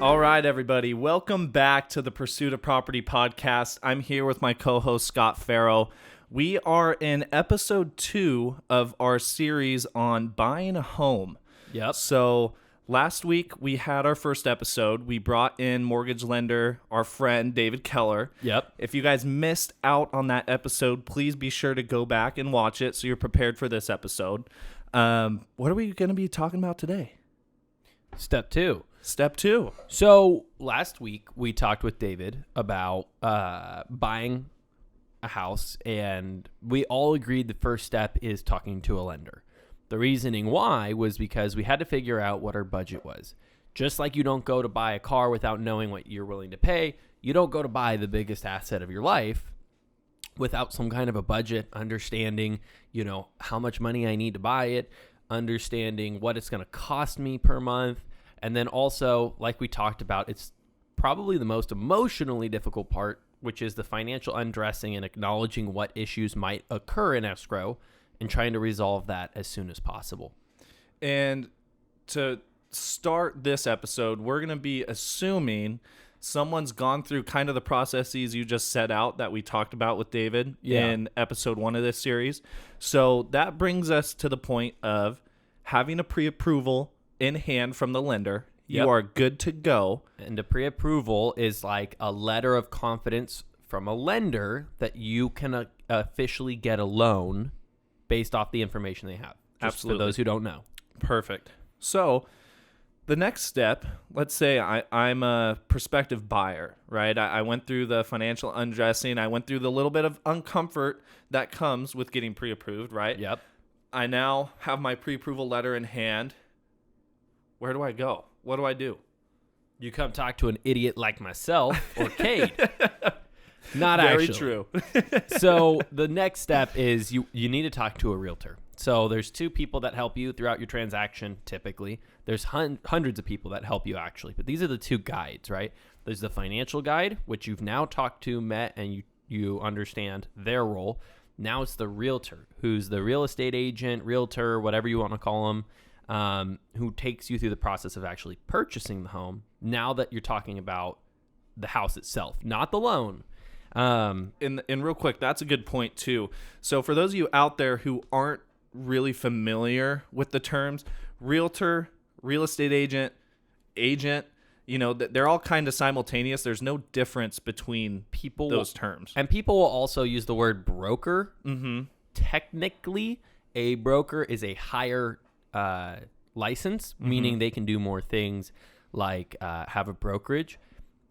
All right, everybody. Welcome back to the Pursuit of Property podcast. I'm here with my co-host, Scott Farrow. We are in episode 2 of our series on buying a home. Yep. So last week we had our first episode. We brought in mortgage lender, our friend, David Keller. Yep. If you guys missed out on that episode, please be sure to go back and watch it so you're prepared for this episode. What are we going to be talking about today? Step 2. Step 2. So last week we talked with David about buying a house, and we all agreed the first step is talking to a lender. The reasoning why was because we had to figure out what our budget was. Just like you don't go to buy a car without knowing what you're willing to pay, you don't go to buy the biggest asset of your life without some kind of a budget, understanding, how much money I need to buy it, understanding what it's going to cost me per month. And then also, like we talked about, it's probably the most emotionally difficult part, which is the financial undressing and acknowledging what issues might occur in escrow and trying to resolve that as soon as possible. And to start this episode, we're going to be assuming someone's gone through kind of the processes you just set out that we talked about with David in episode 1 of this series. So that brings us to the point of having a pre-approval in hand from the lender. You are good to go. And a pre-approval is like a letter of confidence from a lender that you can officially get a loan based off the information they have. Just Absolutely. For those who don't know. Perfect. So the next step, let's say I'm a prospective buyer, right? I went through the financial undressing. I went through the little bit of uncomfort that comes with getting pre-approved, right? Yep. I now have my pre-approval letter in hand. Where do I go? What do I do? You come talk to an idiot like myself or Cade. Not Very actually. true. So the next step is you need to talk to a realtor. So there's 2 people that help you throughout your transaction, typically. There's hundreds of people that help you, actually. But these are the 2 guides, right? There's the financial guide, which you've now talked to, met, and you understand their role. Now it's the realtor, who's the real estate agent, realtor, whatever you want to call them, who takes you through the process of actually purchasing the home. Now that you're talking about the house itself, not the loan. And real quick, that's a good point too. So for those of you out there who aren't really familiar with the terms, realtor, real estate agent, they're all kind of simultaneous. There's no difference between those terms. And people will also use the word broker. Mm-hmm. Technically, a broker is a higher license, meaning they can do more things like have a brokerage.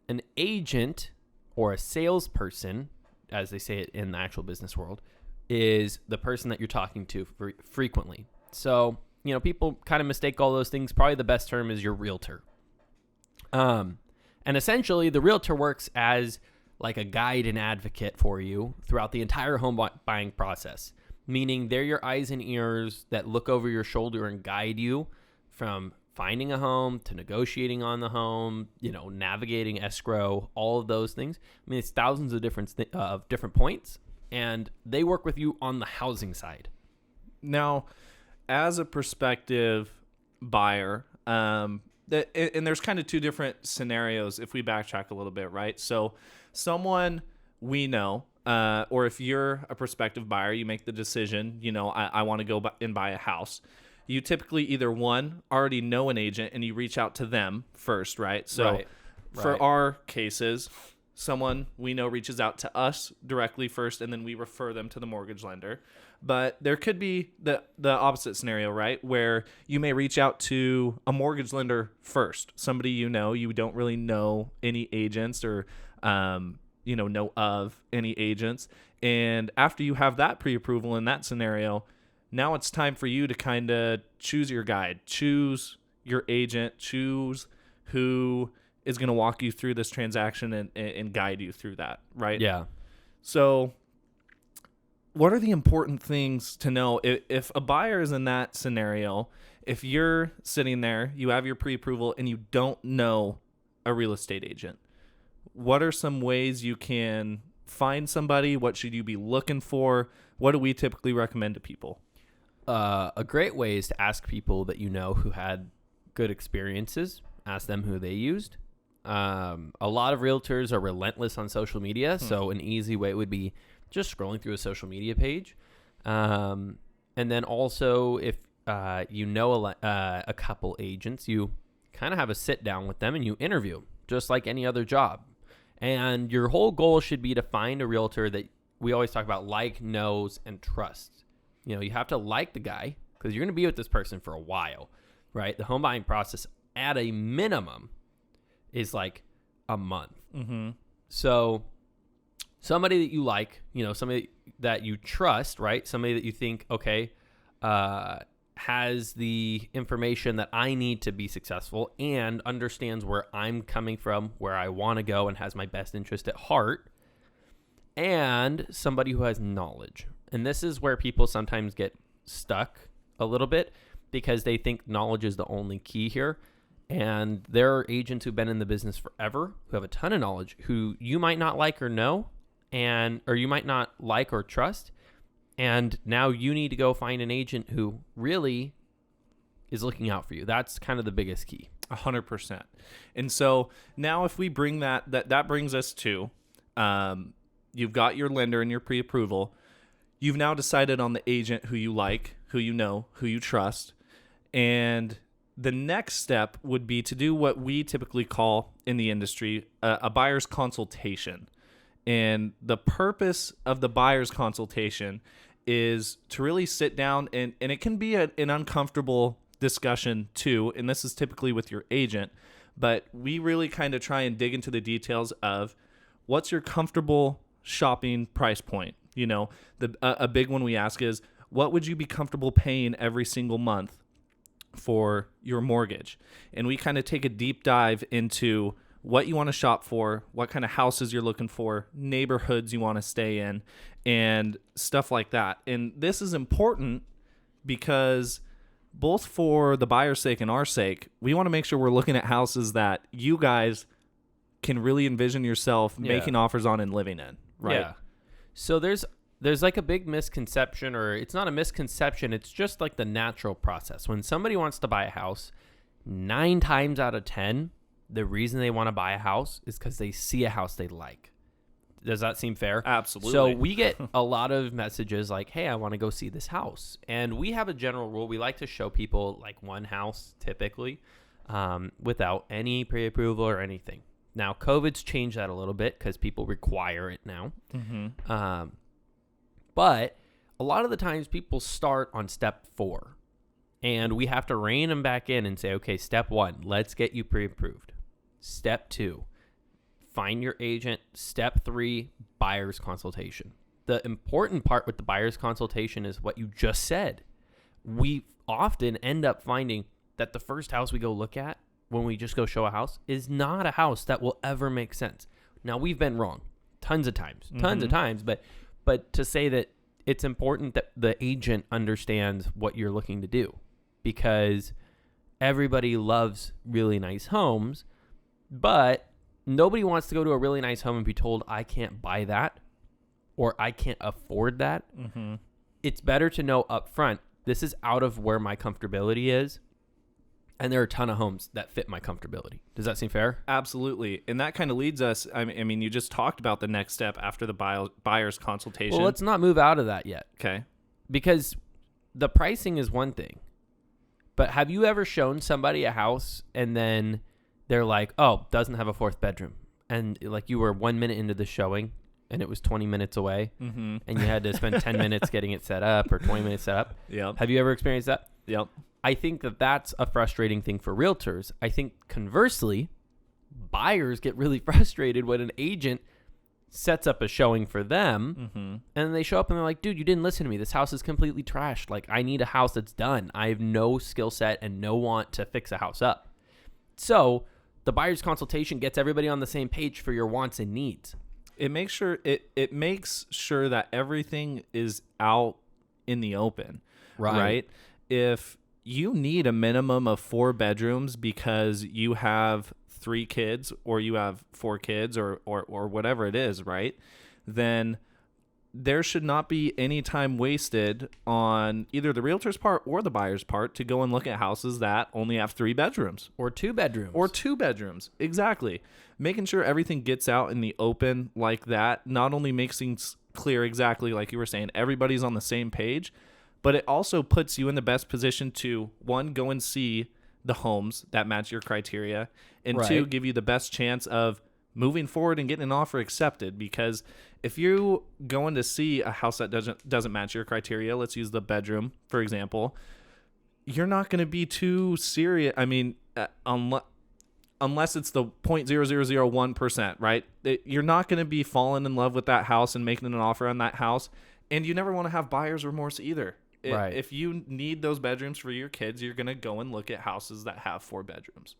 An agent or a salesperson, as they say it in the actual business world, is the person that you're talking to frequently. So, people kind of mistake all those things. Probably the best term is your realtor. And essentially, the realtor works as like a guide and advocate for you throughout the entire home buying process. Meaning they're your eyes and ears that look over your shoulder and guide you from finding a home to negotiating on the home, navigating escrow, all of those things. I mean, it's thousands of different points, and they work with you on the housing side. Now, as a prospective buyer, and there's kind of 2 different scenarios if we backtrack a little bit, right? So someone we know, or if you're a prospective buyer, you make the decision, I want to go and buy a house. You typically either already know an agent and you reach out to them first, right? So for our cases, someone we know reaches out to us directly first, and then we refer them to the mortgage lender. But there could be the opposite scenario, right? Where you may reach out to a mortgage lender first, somebody you don't really know any agents or know of any agents. And after you have that pre-approval in that scenario, now it's time for you to kind of choose your guide, choose your agent, choose who is going to walk you through this transaction and guide you through that, right? Yeah. So what are the important things to know if a buyer is in that scenario? If you're sitting there, you have your pre-approval, and you don't know a real estate agent, what are some ways you can find somebody? What should you be looking for? What do we typically recommend to people? A great way is to ask people that who had good experiences. Ask them who they used. A lot of realtors are relentless on social media, so an easy way would be just scrolling through a social media page. And then also, if you know a couple agents, you kind of have a sit down with them and you interview, just like any other job. And your whole goal should be to find a realtor that we always talk about like, knows, and trusts. You know, you have to like the guy because you're going to be with this person for a while, right? The home buying process at a minimum is like a month. Mm-hmm. So somebody that you like, you know, somebody that you trust, right? Somebody that you think, okay, has the information that I need to be successful and understands where I'm coming from, where I want to go, and has my best interest at heart, and somebody who has knowledge. And this is where people sometimes get stuck a little bit because they think knowledge is the only key here. And there are agents who've been in the business forever, who have a ton of knowledge, who you might not like or know, or you might not like or trust. And now you need to go find an agent who really is looking out for you. That's kind of the biggest key. 100%. And so now if we bring that brings us to, you've got your lender and your pre-approval. You've now decided on the agent who you like, who you know, who you trust. And the next step would be to do what we typically call in the industry a buyer's consultation. And the purpose of the buyer's consultation is to really sit down, and it can be an uncomfortable discussion too, and this is typically with your agent, but we really kind of try and dig into the details of what's your comfortable shopping price point. You know, a big one we ask is, what would you be comfortable paying every single month for your mortgage? And we kind of take a deep dive into what you want to shop for, what kind of houses you're looking for, neighborhoods you want to stay in, and stuff like that. And this is important because both for the buyer's sake and our sake, we want to make sure we're looking at houses that you guys can really envision yourself making offers on and living in, right? Yeah. So there's like a big misconception, or it's not a misconception, it's just like the natural process. When somebody wants to buy a house, 9 times out of 10, the reason they want to buy a house is because they see a house they like. Does that seem fair? Absolutely. So we get a lot of messages like, hey, I want to go see this house. And we have a general rule. We like to show people like one house typically without any pre-approval or anything. Now, COVID's changed that a little bit because people require it now. Mm-hmm. But a lot of the times people start on step 4. And we have to rein them back in and say, okay, step 1, let's get you pre-approved. Step 2, find your agent. Step 3, buyer's consultation. The important part with the buyer's consultation is what you just said. We often end up finding that the first house we go look at when we just go show a house is not a house that will ever make sense. Now, we've been wrong tons of times, but to say that it's important that the agent understands what you're looking to do, because everybody loves really nice homes, but nobody wants to go to a really nice home and be told, I can't buy that or I can't afford that. Mm-hmm. It's better to know up front, this is out of where my comfortability is, and there are a ton of homes that fit my comfortability. Does that seem fair? Absolutely. And that kind of leads us, I mean, you just talked about the next step after the buyer's consultation. Well, let's not move out of that yet. Okay. Because the pricing is one thing. But have you ever shown somebody a house and then they're like, oh, doesn't have a 4th bedroom. And like you were 1 minute into the showing and it was 20 minutes away, and you had to spend 10 minutes getting it set up or 20 minutes set up. Yep. Have you ever experienced that? Yep. I think that that's a frustrating thing for realtors. I think conversely, buyers get really frustrated when an agent sets up a showing for them, and they show up and they're like, dude, you didn't listen to me. This house is completely trashed. Like, I need a house that's done. I have no skill set and no want to fix a house up. So the buyer's consultation gets everybody on the same page for your wants and needs. It makes sure that everything is out in the open, right? If you need a minimum of 4 bedrooms because you have 3 kids or you have 4 kids or whatever it is, right? Then there should not be any time wasted on either the realtor's part or the buyer's part to go and look at houses that only have 3 bedrooms. Or 2 bedrooms. Or 2 bedrooms. Exactly. Making sure everything gets out in the open like that not only makes things clear exactly like you were saying, everybody's on the same page, but it also puts you in the best position to, 1, go and see the homes that match your criteria, and Right. 2, give you the best chance of moving forward and getting an offer accepted. Because if you going to see a house that doesn't match your criteria, let's use the bedroom for example, you're not going to be too serious. I mean, unless it's the 0.0001%, right? You're not going to be falling in love with that house and making an offer on that house, and you never want to have buyer's remorse either. Right. If you need those bedrooms for your kids, you're going to go and look at houses that have 4 bedrooms.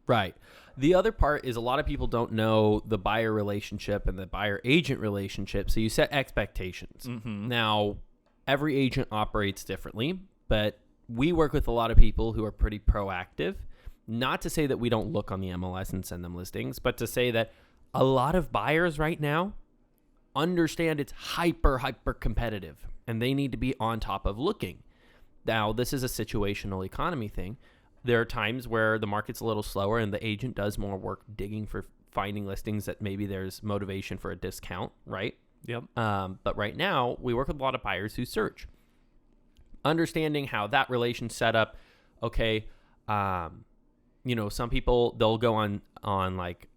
Right. The other part is a lot of people don't know the buyer relationship and the buyer agent relationship. So you set expectations. Mm-hmm. Now, every agent operates differently, but we work with a lot of people who are pretty proactive. Not to say that we don't look on the MLS and send them listings, but to say that a lot of buyers right now understand it's hyper competitive and they need to be on top of looking. Now, this is a situational economy thing. There are times where the market's a little slower and the agent does more work digging for finding listings that maybe there's motivation for a discount, right? Yep. But right now, we work with a lot of buyers who search. Understanding how that relation's set up, okay, some people, they'll go on like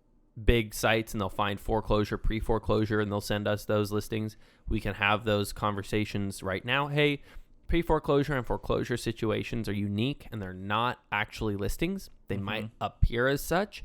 big sites and they'll find foreclosure, pre-foreclosure, and they'll send us those listings. We can have those conversations right now. Hey, pre-foreclosure and foreclosure situations are unique and they're not actually listings. They might appear as such,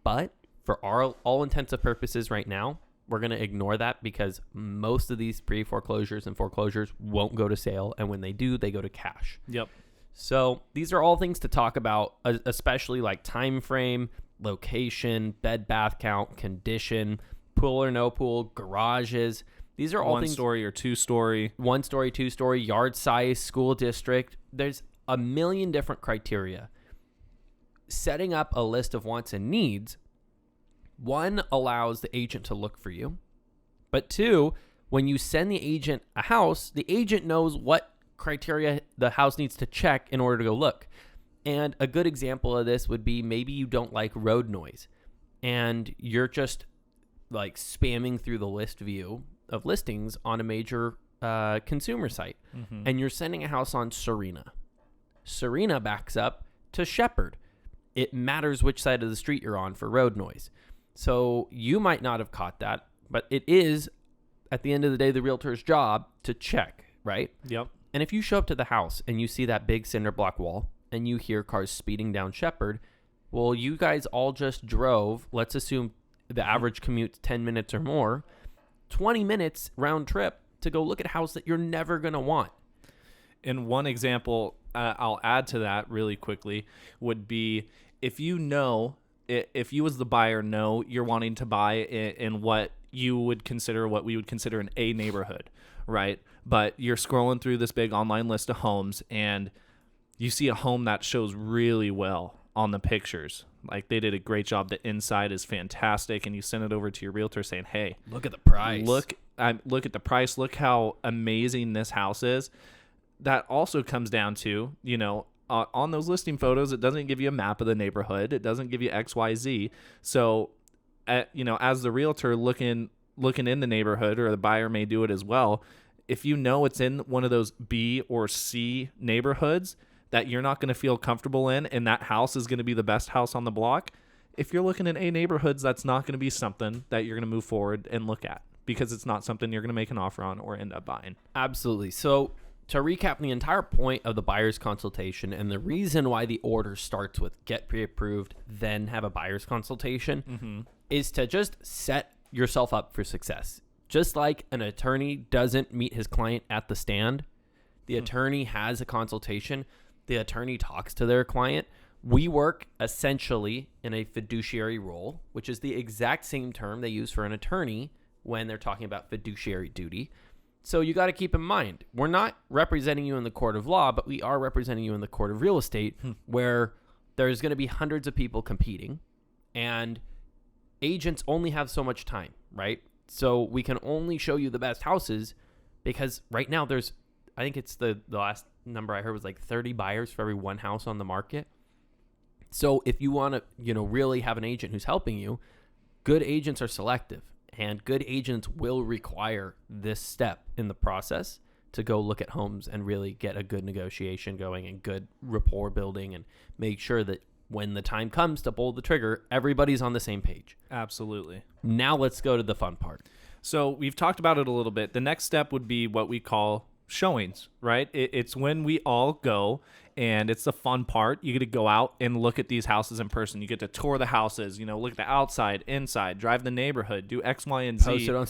but for all intents and purposes right now, we're going to ignore that because most of these pre-foreclosures and foreclosures won't go to sale. And when they do, they go to cash. Yep. So these are all things to talk about, especially like time frame, location, bed bath count, condition, pool or no pool, garages. These are all things. 1 story or 2 story. 1 story, 2 story, yard size, school district. There's a million different criteria. Setting up a list of wants and needs, 1, allows the agent to look for you. But 2, when you send the agent a house, the agent knows what criteria the house needs to check in order to go look. And a good example of this would be maybe you don't like road noise and you're just like spamming through the list view of listings on a major consumer site, and you're sending a house on Serena. Serena backs up to Shepherd. It matters which side of the street you're on for road noise. So you might not have caught that, but it is, at the end of the day, the realtor's job to check, right? Yep. And if you show up to the house and you see that big cinder block wall and you hear cars speeding down Shepherd, well, you guys all just drove, let's assume the average commute's 10 minutes or more, 20 minutes round trip to go look at a house that you're never going to want. And one example I'll add to that really quickly would be if you as the buyer know you're wanting to buy in what we would consider an A neighborhood, right? But you're scrolling through this big online list of homes and you see a home that shows really well on the pictures. Like they did a great job. The inside is fantastic. And you send it over to your realtor saying, hey, look at the price. Look at the price. Look how amazing this house is. That also comes down to, on those listing photos, it doesn't give you a map of the neighborhood. It doesn't give you X, Y, Z. So, as the realtor looking in the neighborhood, or the buyer may do it as well, if you know it's in one of those B or C neighborhoods that you're not going to feel comfortable in, and that house is going to be the best house on the block, if you're looking in A neighborhoods, that's not going to be something that you're going to move forward and look at because it's not something you're going to make an offer on or end up buying. Absolutely. So to recap the entire point of the buyer's consultation and the reason why the order starts with get pre-approved, then have a buyer's consultation, is to just set yourself up for success. Just like an attorney doesn't meet his client at the stand, the attorney has a consultation, the attorney talks to their client. We work essentially in a fiduciary role, which is the exact same term they use for an attorney when they're talking about fiduciary duty. So you got to keep in mind, we're not representing you in the court of law, but we are representing you in the court of real estate, where there's going to be hundreds of people competing, and agents only have so much time, right? So we can only show you the best houses because right now I think it's the last number I heard was like 30 buyers for every one house on the market. So if you want to, really have an agent who's helping you, good agents are selective, and good agents will require this step in the process to go look at homes and really get a good negotiation going and good rapport building and make sure that when the time comes to pull the trigger, everybody's on the same page. Absolutely. Now let's go to the fun part. So we've talked about it a little bit. The next step would be what we call showings, right? It's when we all go, and it's the fun part. You get to go out and look at these houses in person. You get to tour the houses, look at the outside, inside, drive the neighborhood, do X, Y, and Z. Post it on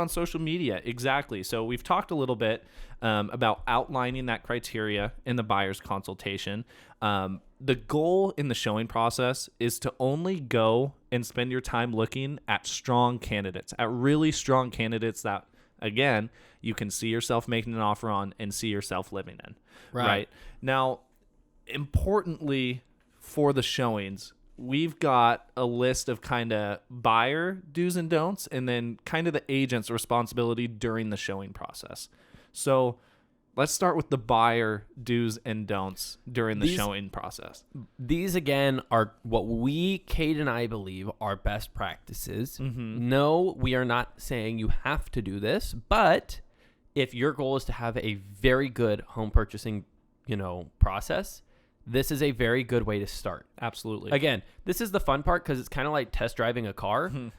social media. Exactly. So we've talked a little bit about outlining that criteria in the buyer's consultation. The goal in the showing process is to only go and spend your time looking at strong candidates, at really strong candidates that, again, you can see yourself making an offer on and see yourself living in. Right? Now, importantly for the showings, we've got a list of kind of buyer do's and don'ts, and then kind of the agent's responsibility during the showing process. So let's start with the buyer do's and don'ts during the showing process. These, again, are what Cade and I believe are best practices. Mm-hmm. No, we are not saying you have to do this, but if your goal is to have a very good home purchasing, process, this is a very good way to start. Absolutely. Again, this is the fun part because it's kind of like test driving a car. Mm-hmm.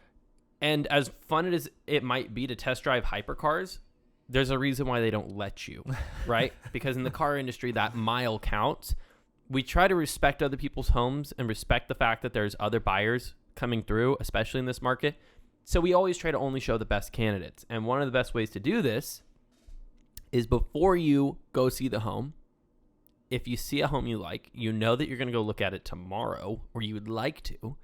And as fun as it might be to test drive hypercars, there's a reason why they don't let you, right? Because in the car industry, that mile counts. We try to respect other people's homes and respect the fact that there's other buyers coming through, especially in this market. So we always try to only show the best candidates. And one of the best ways to do this is before you go see the home, if you see a home you like, you know that you're going to go look at it tomorrow, or you would like to,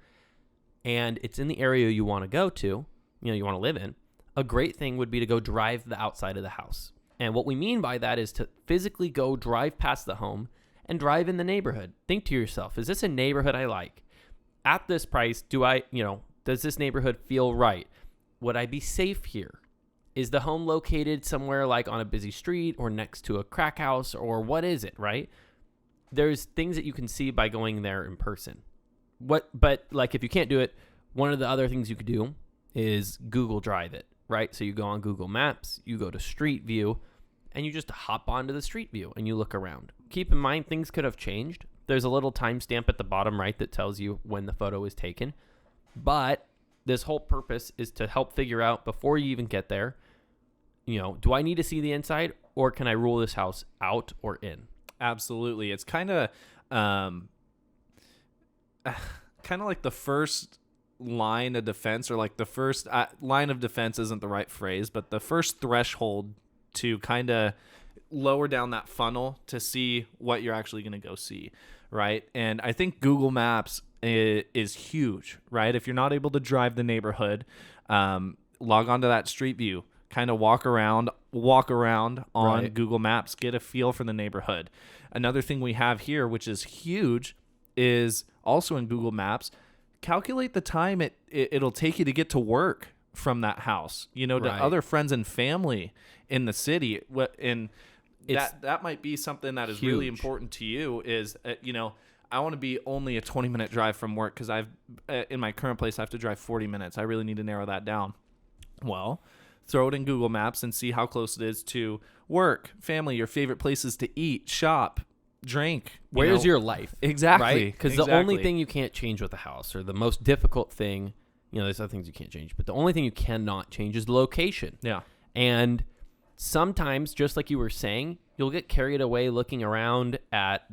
and it's in the area you want to go to, you want to live in, a great thing would be to go drive the outside of the house. And what we mean by that is to physically go drive past the home and drive in the neighborhood. Think to yourself, is this a neighborhood I like? At this price, does this neighborhood feel right? Would I be safe here? Is the home located somewhere like on a busy street or next to a crack house, or what is it, right? There's things that you can see by going there in person. But like if you can't do it, one of the other things you could do is Google Drive it, right? So you go on Google Maps, you go to Street View, and you just hop onto the Street View and you look around. Keep in mind, things could have changed. There's a little timestamp at the bottom right that tells you when the photo was taken. But this whole purpose is to help figure out before you even get there, do I need to see the inside, or can I rule this house out or in? Absolutely. It's kind of like the first line of defense, or like the first line of defense isn't the right phrase, but the first threshold to kind of lower down that funnel to see what you're actually going to go see, right? And I think Google Maps is huge, right? If you're not able to drive the neighborhood, log onto that Street View, kind of walk around on right. Google Maps, get a feel for the neighborhood. Another thing we have here, which is huge, is also in Google Maps, calculate the time it'll take you to get to work from that house, to Right. other friends and family in the city. And that might be something that is huge. really important to you is, I want to be only a 20-minute drive from work because in my current place, I have to drive 40 minutes. I really need to narrow that down. Well, throw it in Google Maps and see how close it is to work, family, your favorite places to eat, shop, drink. Where's your life? Exactly. Right? Because the only thing you can't change with a house, or the most difficult thing, there's other things you can't change, but the only thing you cannot change is the location. Yeah. And sometimes, just like you were saying, you'll get carried away looking around at,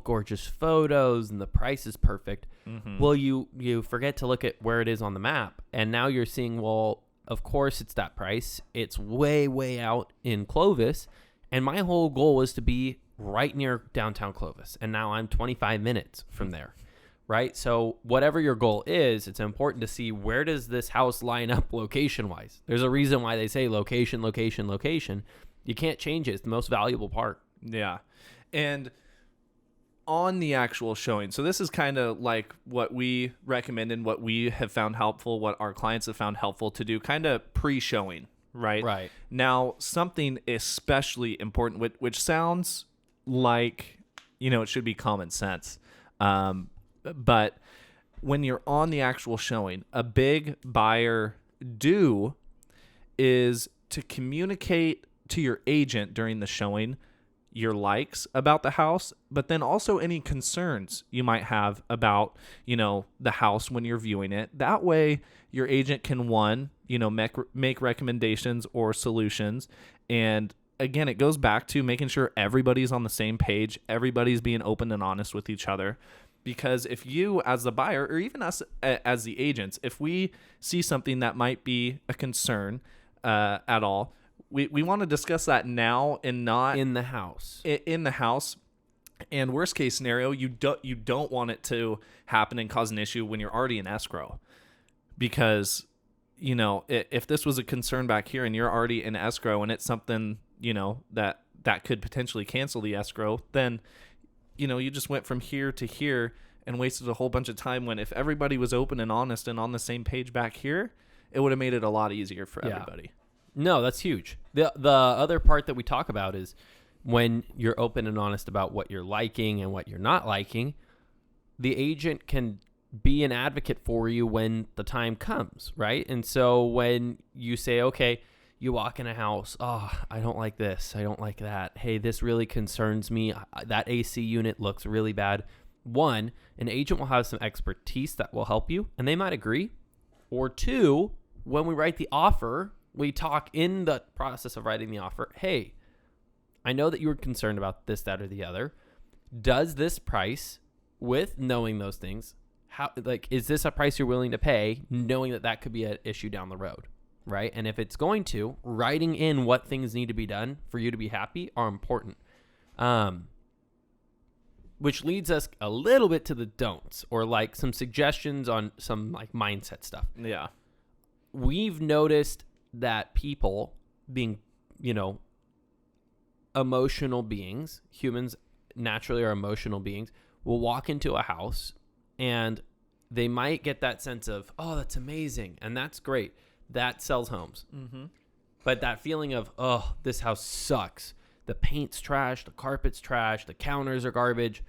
gorgeous photos and the price is perfect. Mm-hmm. Well, you forget to look at where it is on the map. And now you're seeing, of course it's that price. It's way, way out in Clovis. And my whole goal was to be right near downtown Clovis. And now I'm 25 minutes from there, right? So whatever your goal is, it's important to see, where does this house line up location-wise? There's a reason why they say location, location, location. You can't change it. It's the most valuable part. Yeah. And on the actual showing, so this is kind of like what we recommend and what we have found helpful, what our clients have found helpful to do, kind of pre-showing, right? Right. Now, something especially important, which sounds like, it should be common sense. But when you're on the actual showing, a big buyer do is to communicate to your agent during the showing your likes about the house, but then also any concerns you might have about, the house when you're viewing it. That way your agent can, one, make recommendations or solutions. And again, it goes back to making sure everybody's on the same page, everybody's being open and honest with each other. Because if you, as the buyer, or even us as the agents, if we see something that might be a concern at all, we want to discuss that now and not In the house. In the house. And worst case scenario, you don't want it to happen and cause an issue when you're already in escrow. Because, if this was a concern back here and you're already in escrow and it's something, that could potentially cancel the escrow, then, you just went from here to here and wasted a whole bunch of time, when if everybody was open and honest and on the same page back here, it would have made it a lot easier for everybody. No, that's huge. The other part that we talk about is when you're open and honest about what you're liking and what you're not liking, the agent can be an advocate for you when the time comes, right? And so when you say, okay, you walk in a house, oh, I don't like this, I don't like that. Hey, this really concerns me. That AC unit looks really bad. One, an agent will have some expertise that will help you, and they might agree. Or two, when we write the offer, we talk in the process of writing the offer, hey, I know that you were concerned about this, that, or the other. Does this price, with knowing those things, is this a price you're willing to pay, knowing that could be an issue down the road, right? And if it's going to, writing in what things need to be done for you to be happy are important. Which leads us a little bit to the don'ts, or like some suggestions on some like mindset stuff. Yeah. We've noticed that people being, emotional beings, humans naturally are emotional beings, will walk into a house and they might get that sense of, oh, that's amazing. And that's great. That sells homes. Mm-hmm. But that feeling of, oh, this house sucks. The paint's trash. The carpet's trash. The counters are garbage.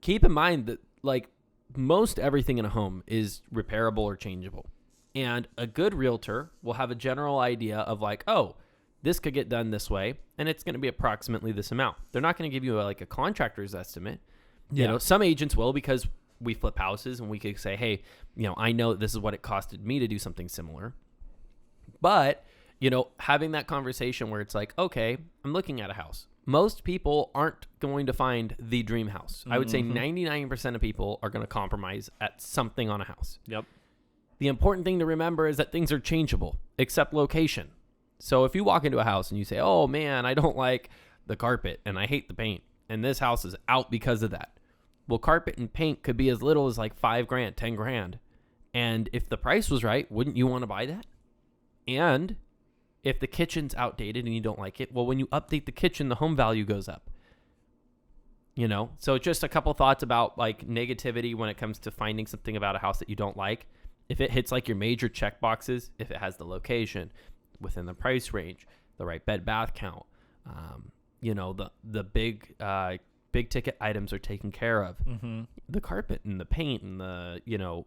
Keep in mind that like most everything in a home is repairable or changeable. And a good realtor will have a general idea of like, oh, this could get done this way, and it's going to be approximately this amount. They're not going to give you a contractor's estimate. Yeah. Some agents will, because we flip houses and we could say, hey, I know this is what it costed me to do something similar. But, having that conversation where it's like, okay, I'm looking at a house. Most people aren't going to find the dream house. I would say 99% of people are going to compromise at something on a house. Yep. The important thing to remember is that things are changeable, except location. So if you walk into a house and you say, oh man, I don't like the carpet and I hate the paint, and this house is out because of that. Well, carpet and paint could be as little as like $5,000, $10,000. And if the price was right, wouldn't you want to buy that? And if the kitchen's outdated and you don't like it, well, when you update the kitchen, the home value goes up. So just a couple thoughts about like negativity when it comes to finding something about a house that you don't like. If it hits like your major check boxes, if it has the location within the price range, the right bed bath count, the big ticket items are taken care of, the carpet and the paint and the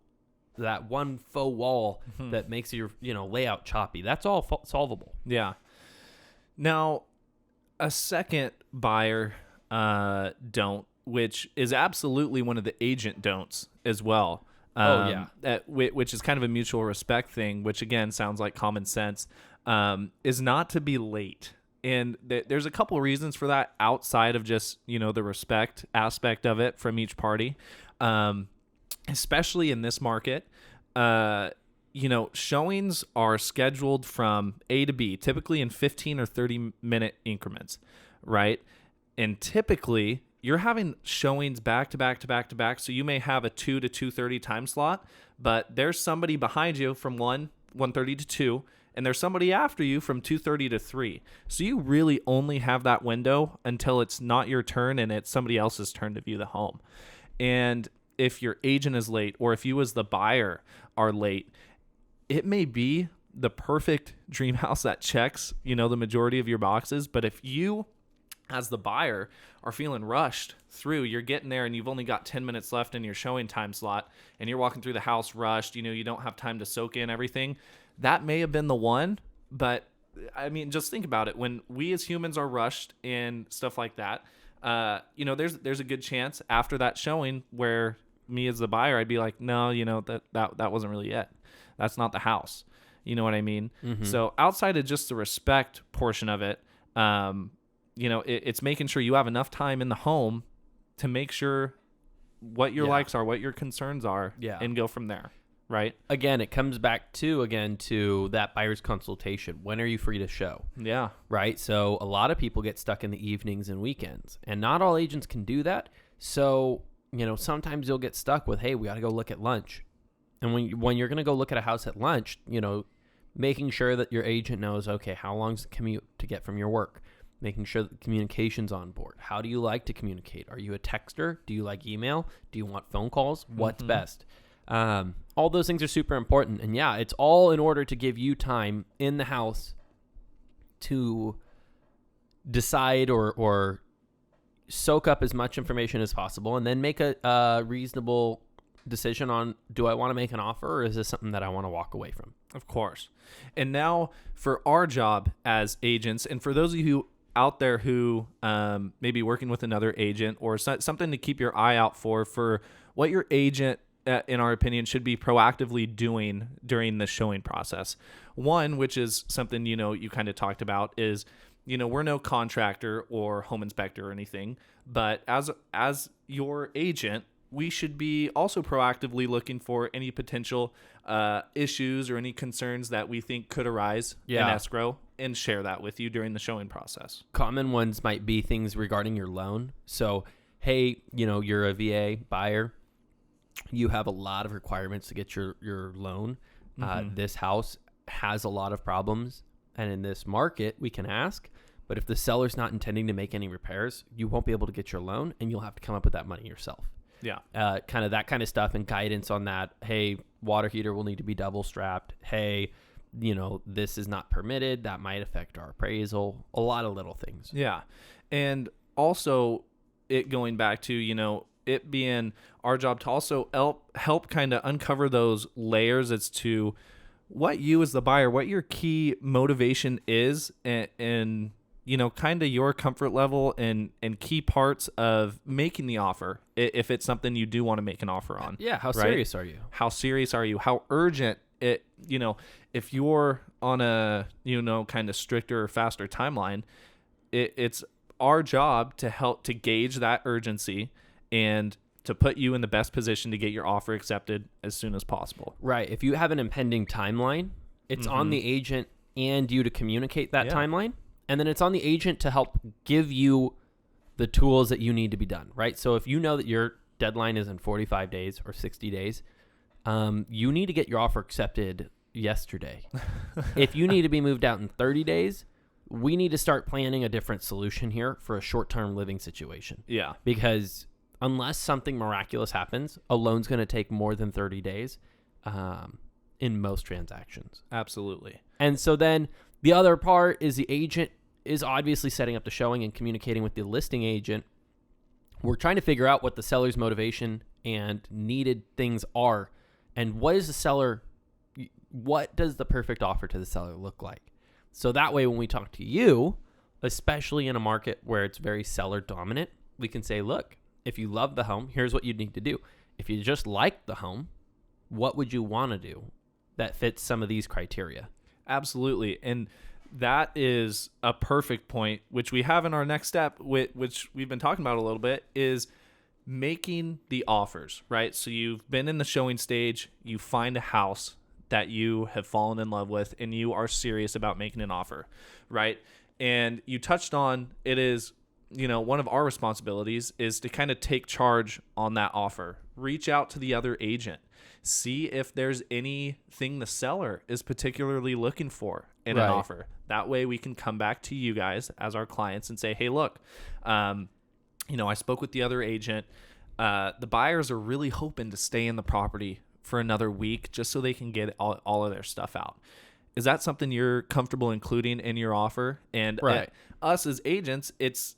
that one faux wall that makes your layout choppy, that's all solvable. Yeah. Now, a second buyer don't, which is absolutely one of the agent don'ts as well. Which is kind of a mutual respect thing, which again sounds like common sense, is not to be late. And there's a couple of reasons for that outside of just, the respect aspect of it from each party. Especially in this market, showings are scheduled from A to B, typically in 15 or 30-minute increments, right? And typically you're having showings back to back to back to back. So you may have a 2 to 2:30 time slot, but there's somebody behind you from 1:30 to 2, and there's somebody after you from 2:30 to 3. So you really only have that window until it's not your turn and it's somebody else's turn to view the home. And if your agent is late, or if you as the buyer are late, it may be the perfect dream house that checks, the majority of your boxes. But if you, as the buyer, are feeling rushed through, you're getting there and you've only got 10 minutes left in your showing time slot, and you're walking through the house rushed, you don't have time to soak in everything, that may have been the one. But I mean, just think about it. When we as humans are rushed and stuff like that, there's a good chance after that showing where me as the buyer, I'd be like, no, that wasn't really it. That's not the house. You know what I mean? Mm-hmm. So outside of just the respect portion of it, it's making sure you have enough time in the home to make sure what your likes are, what your concerns are, and go from there. Right. Again, it comes back to that buyer's consultation. When are you free to show? Yeah. Right. So a lot of people get stuck in the evenings and weekends, and not all agents can do that. So, sometimes you'll get stuck with, hey, we got to go look at lunch. And when you're going to go look at a house at lunch, making sure that your agent knows, okay, how long's the commute to get from your work? Making sure that the communication's on board. How do you like to communicate? Are you a texter? Do you like email? Do you want phone calls? What's best? All those things are super important. And yeah, it's all in order to give you time in the house to decide or soak up as much information as possible, and then make a reasonable decision on, do I want to make an offer, or is this something that I want to walk away from? Of course. And now for our job as agents, and for those of you out there who may be working with another agent, or something to keep your eye out for what your agent, in our opinion, should be proactively doing during the showing process. One, which is something, you kind of talked about, is, we're no contractor or home inspector or anything, but as your agent, we should be also proactively looking for any potential issues or any concerns that we think could arise in escrow, and share that with you during the showing process. Common ones might be things regarding your loan. So, hey, you're a VA buyer. You have a lot of requirements to get your loan. This house has a lot of problems. And in this market, we can ask, but if the seller's not intending to make any repairs, you won't be able to get your loan, and you'll have to come up with that money yourself. Yeah. Kind of that kind of stuff, and guidance on that. Hey, water heater will need to be double strapped. Hey, this is not permitted. That might affect our appraisal. A lot of little things. Yeah. And also it going back to, it being our job to also help kind of uncover those layers as to what you as the buyer, what your key motivation is, and kind of your comfort level and key parts of making the offer, if it's something you do want to make an offer on. Yeah. How serious are you? How serious are you? How urgent it, if you're on a, kind of stricter or faster timeline, it's our job to help to gauge that urgency and to put you in the best position to get your offer accepted as soon as possible. Right. If you have an impending timeline, it's on the agent and you to communicate that timeline. And then it's on the agent to help give you the tools that you need to be done, right? So if you know that your deadline is in 45 days or 60 days, you need to get your offer accepted yesterday. If you need to be moved out in 30 days, we need to start planning a different solution here for a short-term living situation. Yeah. Because unless something miraculous happens, a loan's going to take more than 30 days in most transactions. Absolutely. And so then the other part is the agent is obviously setting up the showing and communicating with the listing agent. We're trying to figure out what the seller's motivation and needed things are, and what does the perfect offer to the seller look like? So that way, when we talk to you, especially in a market where it's very seller dominant, we can say, look, if you love the home, here's what you need to do. If you just like the home, what would you want to do that fits some of these criteria? Absolutely. And that is a perfect point, which we have in our next step, which we've been talking about a little bit, is making the offers, right? So you've been in the showing stage, you find a house that you have fallen in love with, and you are serious about making an offer, right? And you touched on, it is, one of our responsibilities is to kind of take charge on that offer. Reach out to the other agent. See if there's anything the seller is particularly looking for in an offer. That way we can come back to you guys as our clients and say, hey, look, I spoke with the other agent. The buyers are really hoping to stay in the property for another week just so they can get all of their stuff out. is that something you're comfortable including in your offer? And Right. Us as agents, it's,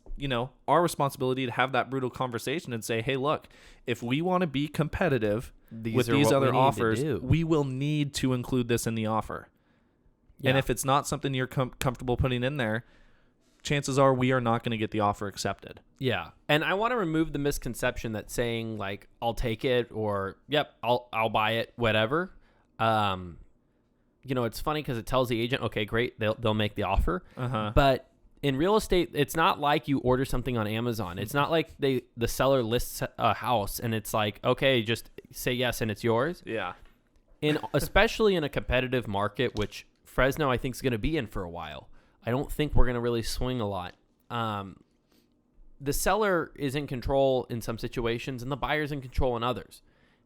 our responsibility to have that brutal conversation and say, hey, look, if we want to be competitive with these other offers, we will need to include this in the offer. Yeah. And if it's not something you're comfortable putting in there, chances are we are not going to get the offer accepted. Yeah. And I want to remove the misconception that saying like, I'll take it, or, yep, I'll buy it, whatever. It's funny because it tells the agent, okay, great, they'll make the offer. But in real estate, it's not like you order something on Amazon. It's not like the seller lists a house and it's like, okay, just say yes and it's yours. Yeah. Especially in a competitive market, which Fresno I think is going to be in for a while. I don't think we're going to really swing a lot. The seller is in control in some situations and the buyer's in control in others.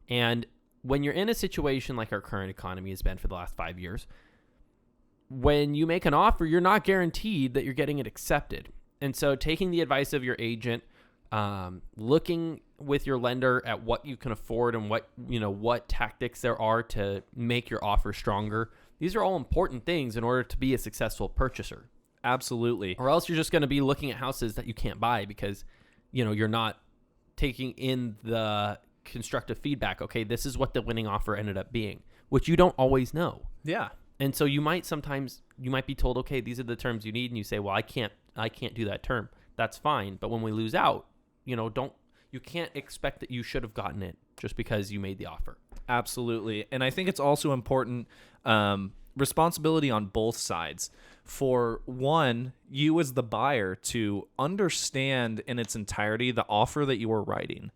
And when you're in a situation like our current economy has been for the last 5 years, when you make an offer, you're not guaranteed that you're getting it accepted. And so taking the advice of your agent, looking with your lender at what you can afford and what tactics there are to make your offer stronger. These are all important things in order to be a successful purchaser. Absolutely. Or else you're just going to be looking at houses that you can't buy because, you're not taking in the constructive feedback. Okay, this is what the winning offer ended up being, which you don't always know. Yeah. And so you might be told, okay, these are the terms you need. And you say, well, I can't do that term. That's fine. But when we lose out, you can't expect that you should have gotten it just because you made the offer. Absolutely. And I think it's also important, responsibility on both sides. For one, you as the buyer to understand in its entirety the offer that you are writing.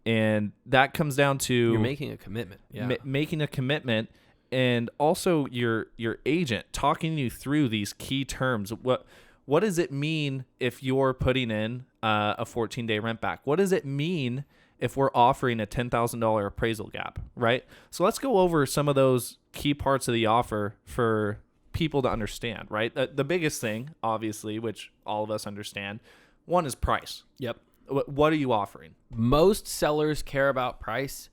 And that comes down to... You're making a commitment. Yeah. Making a commitment. And also your agent talking you through these key terms. What does it mean if you're putting in a 14-day rent back? What does it mean if we're offering a $10,000 appraisal gap, right? So let's go over some of those key parts of the offer for people to understand, right? The biggest thing, obviously, which all of us understand, one is price. Yep. What are you offering? Most sellers care about price,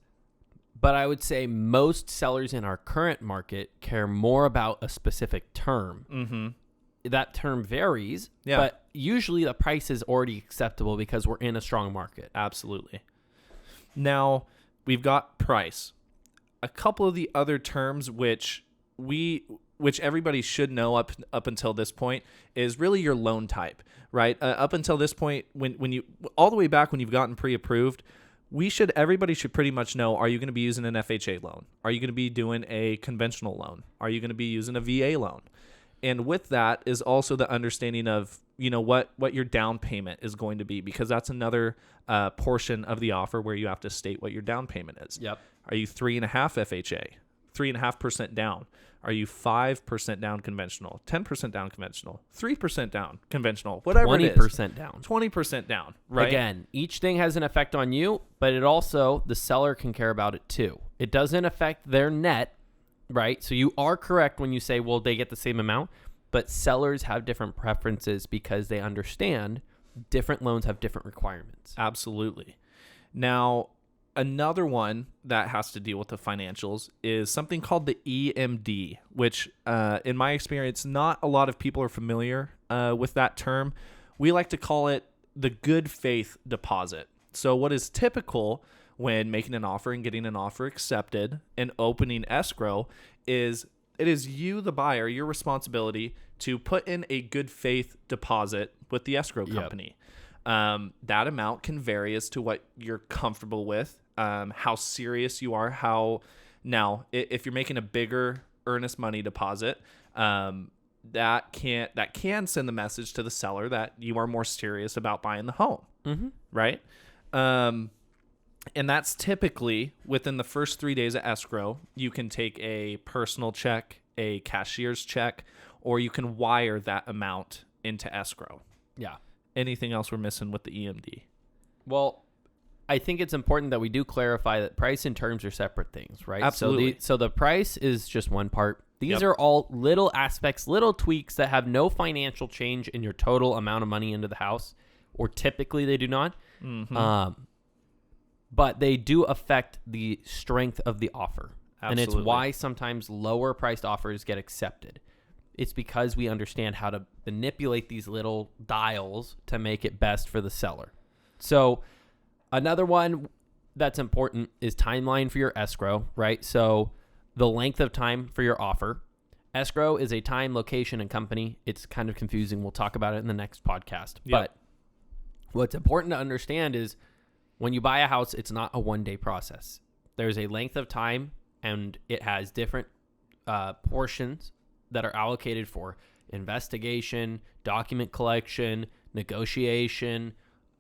but I would say most sellers in our current market care more about a specific term. Mm-hmm. That term varies, but usually the price is already acceptable because we're in a strong market. Absolutely. Now, we've got price. A couple of the other terms which everybody should know up until this point is really your loan type, right? Up until this point, when you all the way back when you've gotten pre-approved, everybody should pretty much know, are you going to be using an FHA loan? Are you going to be doing a conventional loan? Are you going to be using a VA loan? And with that is also the understanding of, what your down payment is going to be, because that's another portion of the offer where you have to state what your down payment is. Yep. Are you 3.5 FHA, 3.5% down? Are you 5% down conventional, 10% down conventional, 3% down conventional, whatever it is? 20% down. 20% down, right? Again, each thing has an effect on you, but it also, the seller can care about it too. It doesn't affect their net, right? So you are correct when you say, well, they get the same amount, but sellers have different preferences because they understand different loans have different requirements. Absolutely. Now, another one that has to deal with the financials is something called the EMD, which in my experience, not a lot of people are familiar with that term. We like to call it the good faith deposit. So what is typical when making an offer and getting an offer accepted and opening escrow is it is you, the buyer, your responsibility to put in a good faith deposit with the escrow company. Yep. That amount can vary as to what you're comfortable with, how serious you are, now if you're making a bigger earnest money deposit, that can send the message to the seller that you are more serious about buying the home, right? And that's typically within the first 3 days of escrow. You can take a personal check, a cashier's check, or you can wire that amount into escrow. Yeah. Anything else we're missing with the EMD? Well, I think it's important that we do clarify that price and terms are separate things, right? Absolutely. So the price is just one part. These are all little aspects, little tweaks that have no financial change in your total amount of money into the house, or typically they do not. Mm-hmm. But they do affect the strength of the offer. And it's Absolutely. why sometimes lower priced offers get accepted. It's because we understand how to manipulate these little dials to make it best for the seller. So another one that's important is timeline for your escrow, right? So the length of time for your offer. Escrow is a time, location, and company. It's kind of confusing. We'll talk about it in the next podcast. Yep. But what's important to understand is when you buy a house, it's not a one-day process. There's a length of time, and it has different portions that are allocated for investigation, document collection, negotiation,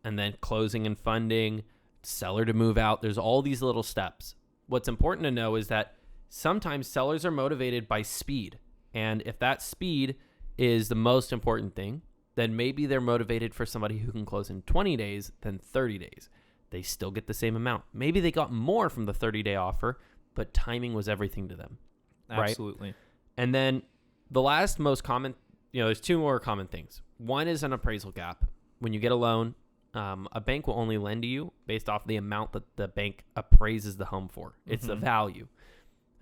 and then closing and funding, seller to move out. There's all these little steps. What's important to know is that sometimes sellers are motivated by speed. And if that speed is the most important thing, then maybe they're motivated for somebody who can close in 20 days than 30 days. They still get the same amount. Maybe they got more from the 30-day offer, but timing was everything to them. Absolutely. Right? And then the last most common, there's two more common things. One is an appraisal gap. When you get a loan, a bank will only lend to you based off the amount that the bank appraises the home for. It's the value.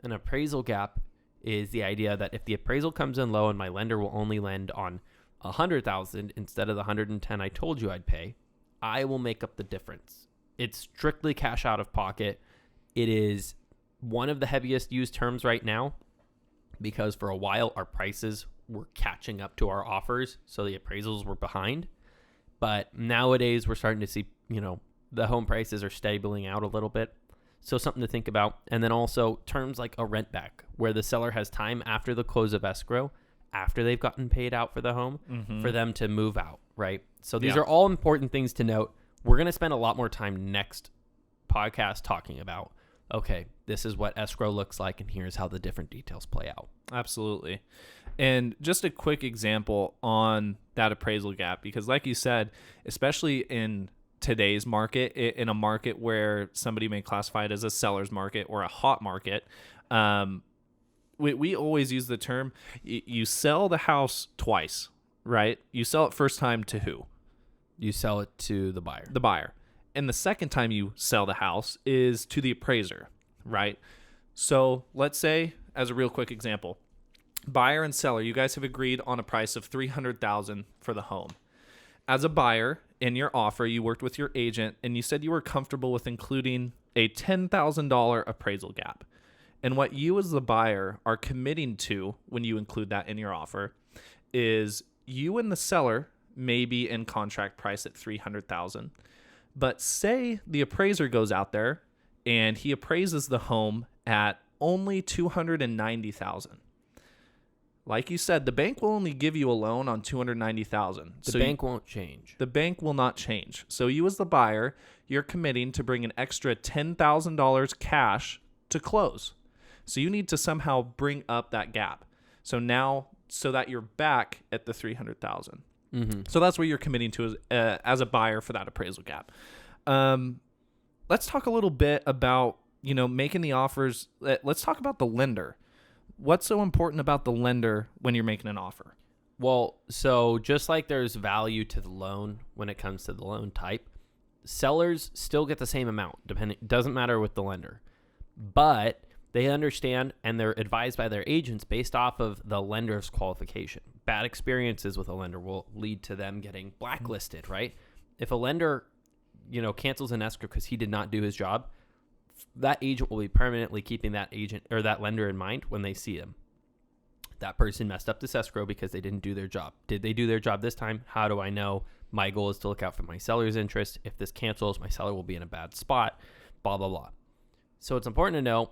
An appraisal gap is the idea that if the appraisal comes in low and my lender will only lend on $100,000 instead of the $110,000 I told you I'd pay, I will make up the difference. It's strictly cash out of pocket. It is one of the heaviest used terms right now because for a while our prices were catching up to our offers, so the appraisals were behind. But nowadays we're starting to see, the home prices are stabilizing out a little bit. So something to think about. And then also terms like a rent back, where the seller has time after the close of escrow, after they've gotten paid out for the home, for them to move out, right? So these are all important things to note. We're going to spend a lot more time next podcast talking about, okay, this is what escrow looks like, and here's how the different details play out. Absolutely. And just a quick example on that appraisal gap, because like you said, especially in today's market, in a market where somebody may classify it as a seller's market or a hot market, we always use the term, you sell the house twice, right? You sell it first time to who? You sell it to the buyer. The buyer. And the second time you sell the house is to the appraiser, right? So let's say, as a real quick example, buyer and seller, you guys have agreed on a price of $300,000 for the home. As a buyer, in your offer, you worked with your agent and you said you were comfortable with including a $10,000 appraisal gap. And what you as the buyer are committing to when you include that in your offer is you and the seller may be in contract price at $300,000. But say the appraiser goes out there and he appraises the home at only $290,000. Like you said, the bank will only give you a loan on $290,000. The bank won't change. The bank will not change. So you as the buyer, you're committing to bring an extra $10,000 cash to close. So you need to somehow bring up that gap. So now, so that you're back at the $300,000. So that's what you're committing to as a buyer for that appraisal gap. Let's talk a little bit about, making the offers. Let's talk about the lender. What's so important about the lender when you're making an offer? Well, so just like there's value to the loan when it comes to the loan type, sellers still get the same amount. Doesn't matter with the lender, but they understand and they're advised by their agents based off of the lender's qualification. Bad experiences with a lender will lead to them getting blacklisted, right? If a lender, cancels an escrow because he did not do his job, that agent will be permanently keeping that agent or that lender in mind when they see him. That person messed up this escrow because they didn't do their job. Did they do their job this time? How do I know? My goal is to look out for my seller's interest. If this cancels, my seller will be in a bad spot, blah, blah, blah. So it's important to know,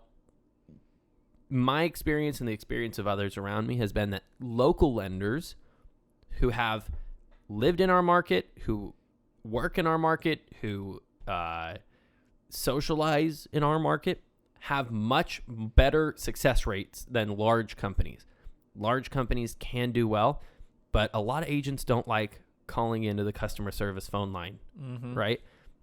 my experience and the experience of others around me has been that local lenders who have lived in our market, who work in our market, who socialize in our market, have much better success rates than large companies. Large companies can do well, but a lot of agents don't like calling into the customer service phone line, right?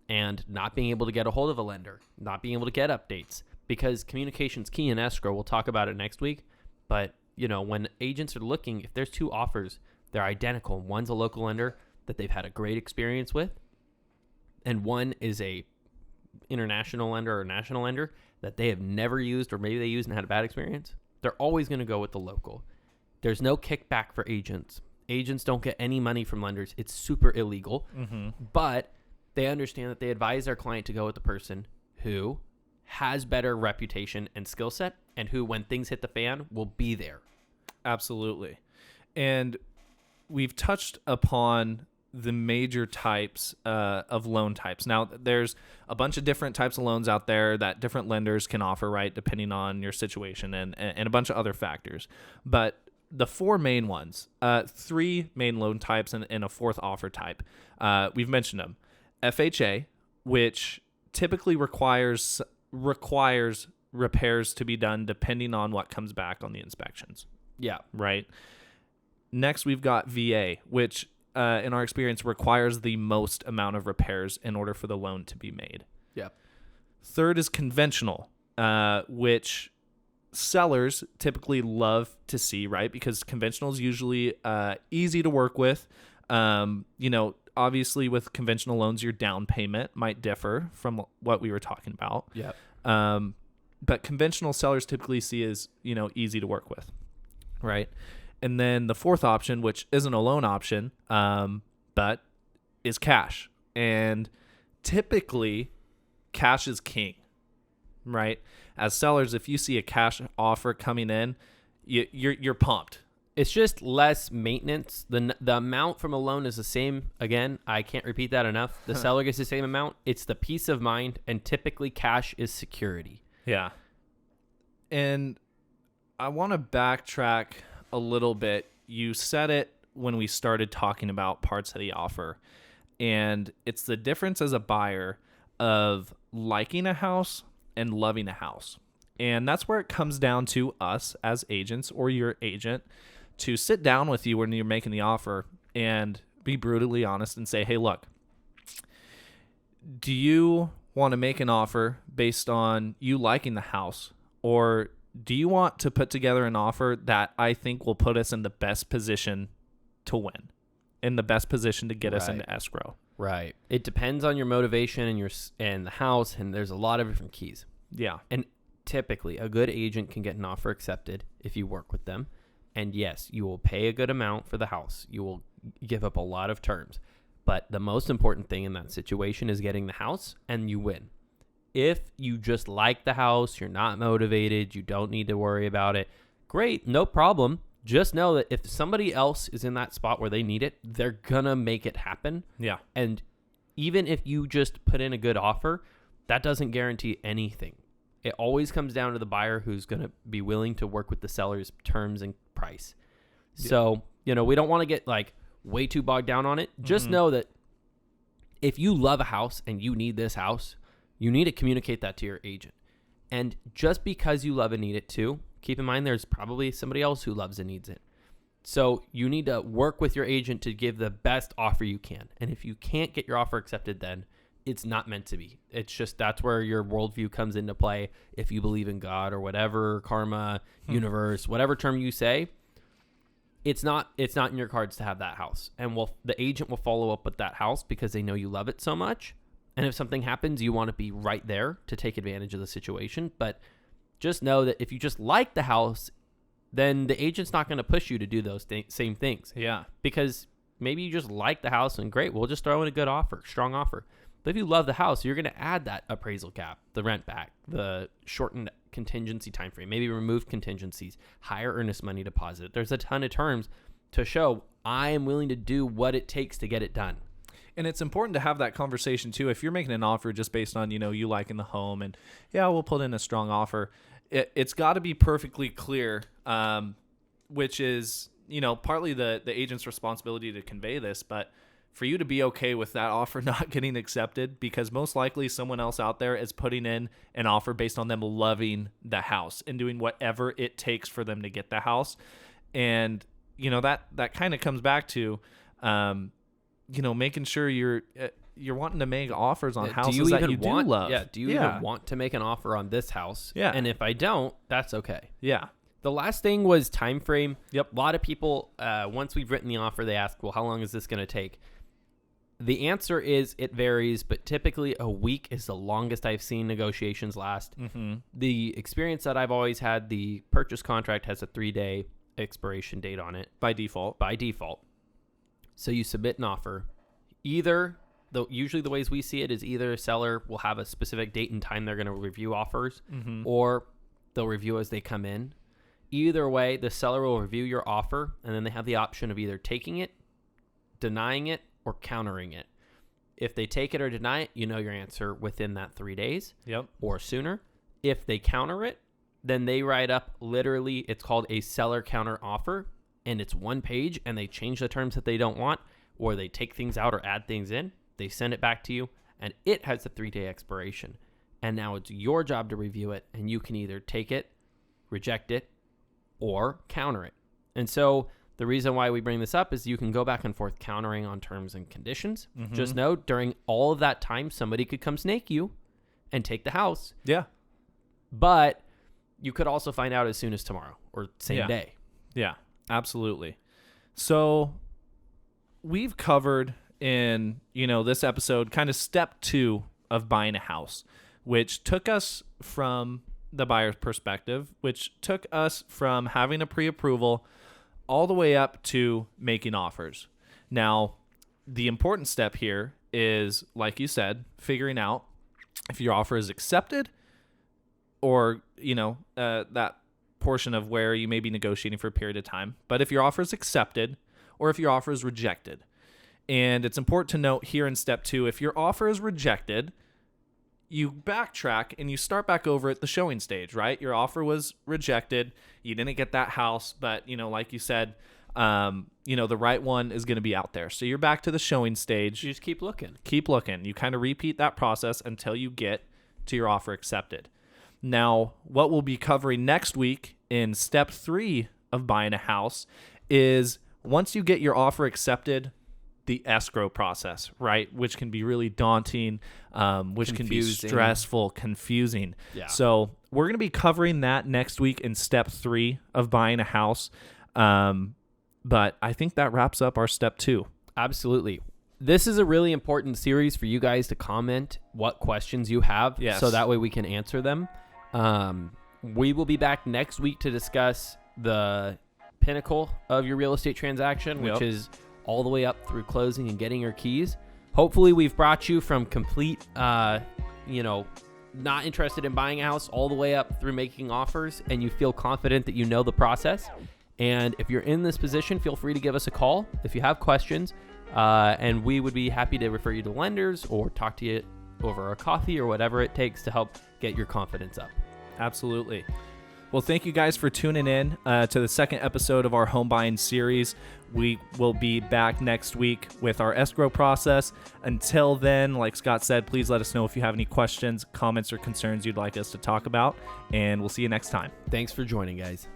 And not being able to get a hold of a lender, not being able to get updates, because communication's key in escrow. We'll talk about it next week. But, when agents are looking, if there's two offers, they're identical. One's a local lender that they've had a great experience with, and one is a international lender or national lender that they have never used, or maybe they used and had a bad experience, they're always going to go with the local. There's no kickback for agents. Agents don't get any money from lenders. It's super illegal. But they understand that they advise their client to go with the person who has better reputation and skill set, and who, when things hit the fan, will be there. Absolutely. And we've touched upon the major types of loan types. Now, there's a bunch of different types of loans out there that different lenders can offer, right, depending on your situation and a bunch of other factors. But the four main ones, three main loan types and a fourth offer type, we've mentioned them. FHA, which typically requires repairs to be done depending on what comes back on the inspections. Yeah. Right. Next, we've got VA, which in our experience requires the most amount of repairs in order for the loan to be made. Yeah. Third is conventional, which sellers typically love to see, right? Because conventional is usually easy to work with. Obviously with conventional loans, your down payment might differ from what we were talking about. Yeah. But conventional sellers typically see as, easy to work with, right? And then the fourth option, which isn't a loan option, but is cash. And typically cash is king, right? As sellers, if you see a cash offer coming in, you're pumped. It's just less maintenance. The amount from a loan is the same. Again, I can't repeat that enough. The seller gets the same amount. It's the peace of mind, and typically cash is security. Yeah. And I want to backtrack a little bit. You said it when we started talking about parts of the offer, and it's the difference as a buyer of liking a house and loving a house. And that's where it comes down to us as agents, or your agent, to sit down with you when you're making the offer and be brutally honest and say, hey, look, do you want to make an offer based on you liking the house, or do you want to put together an offer that I think will put us in the best position to win, in the best position to get us into escrow? Right. It depends on your motivation and the house, and there's a lot of different keys. Yeah. And typically a good agent can get an offer accepted if you work with them. And yes, you will pay a good amount for the house. You will give up a lot of terms. But the most important thing in that situation is getting the house, and you win. If you just like the house, you're not motivated, you don't need to worry about it, great, no problem. Just know that if somebody else is in that spot where they need it, they're going to make it happen. Yeah. And even if you just put in a good offer, that doesn't guarantee anything. It always comes down to the buyer who's going to be willing to work with the seller's terms and price. Yeah. So, we don't want to get way too bogged down on it. Just know that if you love a house and you need this house, you need to communicate that to your agent. And just because you love and need it too, keep in mind there's probably somebody else who loves and needs it. So you need to work with your agent to give the best offer you can. And if you can't get your offer accepted, then it's not meant to be. It's just, that's where your worldview comes into play. If you believe in God or whatever, karma, universe, whatever term you say, it's not in your cards to have that house. And the agent will follow up with that house because they know you love it so much. And if something happens, you want to be right there to take advantage of the situation. But just know that if you just like the house, then the agent's not going to push you to do those same things. Yeah. Because maybe you just like the house and great, we'll just throw in a good offer, strong offer. But if you love the house, you're going to add that appraisal cap, the rent back, the shortened contingency time frame, maybe remove contingencies, higher earnest money deposit. There's a ton of terms to show I am willing to do what it takes to get it done. And it's important to have that conversation too. If you're making an offer just based on, you liking the home and we'll put in a strong offer, it's got to be perfectly clear, which is, partly the agent's responsibility to convey this, but for you to be okay with that offer not getting accepted, because most likely someone else out there is putting in an offer based on them loving the house and doing whatever it takes for them to get the house. And, that kind of comes back to, making sure you're wanting to make offers on houses that you do love. Yeah. Do you even want to make an offer on this house? Yeah. And if I don't, that's okay. Yeah. The last thing was time frame. Yep. A lot of people, once we've written the offer, they ask, well, how long is this going to take? The answer is it varies, but typically a week is the longest I've seen negotiations last. Mm-hmm. The experience that I've always had, the purchase contract has a 3-day expiration date on it. By default. So you submit an offer. Usually the ways we see it is either a seller will have a specific date and time they're going to review offers, or they'll review as they come in. Either way, the seller will review your offer, and then they have the option of either taking it, denying it, or countering it. If they take it or deny it, you know your answer within that 3 days or sooner. If they counter it, then they write up literally, it's called a seller counter offer, and it's 1 page, and they change the terms that they don't want, or they take things out or add things in. They send it back to you, and it has a 3-day expiration. And now it's your job to review it, and you can either take it, reject it, or counter it. And so the reason why we bring this up is you can go back and forth countering on terms and conditions. Just know during all of that time, somebody could come snake you and take the house. Yeah. But you could also find out as soon as tomorrow or same day. Yeah, absolutely. So we've covered in, this episode kind of step 2 of buying a house, which took us from the buyer's perspective, which took us from having a pre-approval all the way up to making offers. Now, the important step here is, like you said, figuring out if your offer is accepted or, that portion of where you may be negotiating for a period of time. But if your offer is accepted or if your offer is rejected. And it's important to note here in step 2, if your offer is rejected, you backtrack and you start back over at the showing stage, right? Your offer was rejected. You didn't get that house, but, like you said, the right one is going to be out there. So you're back to the showing stage. You just keep looking. You kind of repeat that process until you get to your offer accepted. Now, what we'll be covering next week in step 3 of buying a house is once you get your offer accepted, the escrow process, right? Which can be really daunting, which can be stressful, confusing. Yeah. So we're going to be covering that next week in step 3 of buying a house. But I think that wraps up our step 2. Absolutely. This is a really important series for you guys to comment what questions you have. Yes. So that way we can answer them. We will be back next week to discuss the pinnacle of your real estate transaction, which is all the way up through closing and getting your keys. Hopefully we've brought you from complete, not interested in buying a house all the way up through making offers, and you feel confident that you know the process. And if you're in this position, feel free to give us a call if you have questions, and we would be happy to refer you to lenders or talk to you over a coffee or whatever it takes to help get your confidence up. Absolutely. Well, thank you guys for tuning in to the second episode of our home buying series. We will be back next week with our escrow process. Until then, like Scott said, please let us know if you have any questions, comments, or concerns you'd like us to talk about, and we'll see you next time. Thanks for joining, guys.